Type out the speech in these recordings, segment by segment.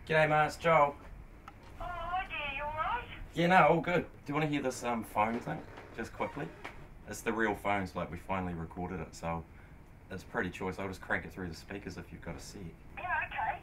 G'day mate, it's Joel. Oh, hi dear, you alright? Yeah, no, all good. Do you want to hear this phone thing, just quickly? It's the real phones, like we finally recorded it, so it's pretty choice. I'll just crank it through the speakers if you've got a sec. Yeah, okay.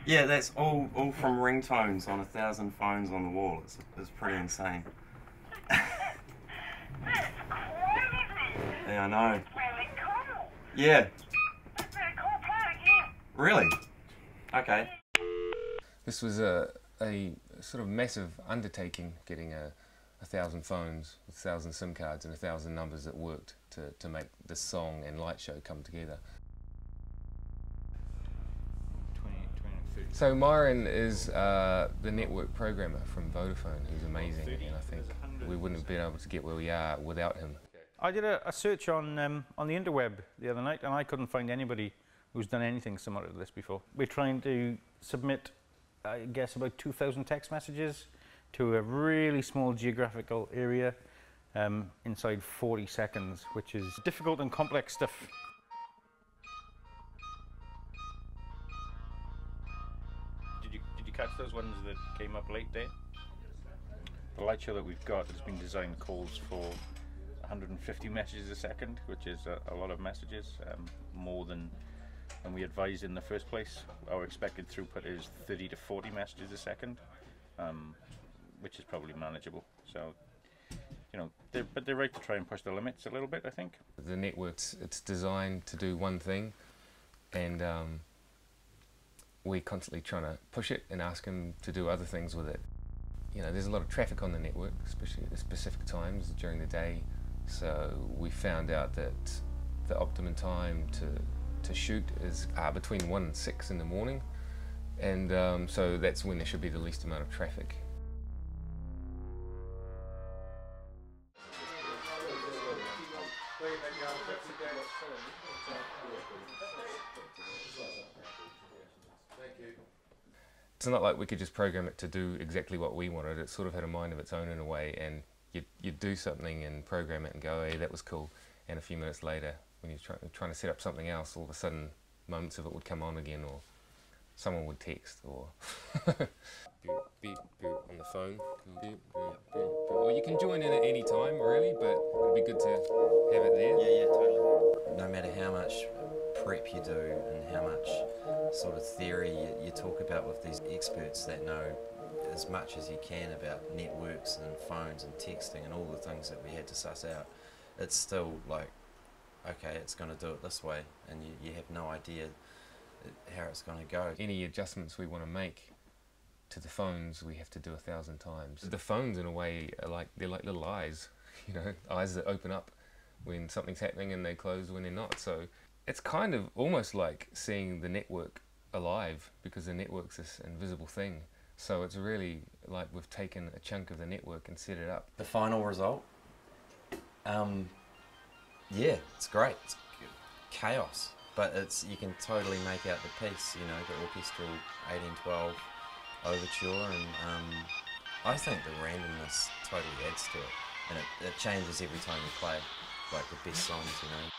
Yeah, that's all from ringtones on 1,000 phones on the wall. It's pretty insane. That's crazy. Yeah, I know. That's really cool. Yeah. That's really cool. Play it again. Really? Okay. This was a sort of massive undertaking, getting 1,000 phones with 1,000 SIM cards and 1,000 numbers that worked to make this song and light show come together. So Myron is the network programmer from Vodafone, who's amazing, and I think we wouldn't have been able to get where we are without him. I did a search on the interweb the other night, and I couldn't find anybody who's done anything similar to this before. We're trying to submit, I guess, about 2,000 text messages to a really small geographical area inside 40 seconds, which is difficult and complex stuff. Did you catch those ones that came up late there? The light show that we've got has been designed calls for 150 messages a second, which is a lot of messages, more than we advised in the first place. Our expected throughput is 30 to 40 messages a second, which is probably manageable. So, you know, they're right to try and push the limits a little bit, I think. The network, it's designed to do one thing, and we're constantly trying to push it and ask him to do other things with it. You know, there's a lot of traffic on the network, especially at specific times during the day, so we found out that the optimum time to shoot is between 1 and 6 in the morning, and so that's when there should be the least amount of traffic. It's not like we could just program it to do exactly what we wanted. It sort of had a mind of its own in a way, and you'd do something and program it and go, hey, that was cool, and a few minutes later, when you're trying to set up something else, all of a sudden moments of it would come on again, or someone would text, or beep, beep, beep on the phone, beep, beep, beep, beep. Or you can join in at any time, really, but it'd be good to have it there. Yeah, totally. No matter how much prep you do and how much sort of theory you talk about with these experts that know as much as you can about networks and phones and texting and all the things that we had to suss out, it's still like, okay, it's going to do it this way, and you have no idea how it's going to go. Any adjustments we want to make to the phones, we have to do 1,000 times. The phones, in a way, they're like little eyes, you know, eyes that open up when something's happening and they close when they're not. So it's kind of almost like seeing the network alive, because the network's this invisible thing. So it's really like we've taken a chunk of the network and set it up. The final result, yeah, it's great. It's chaos, but you can totally make out the piece, you know, the orchestral 1812 overture, and I think the randomness totally adds to it, and it changes every time you play, like the best songs, you know.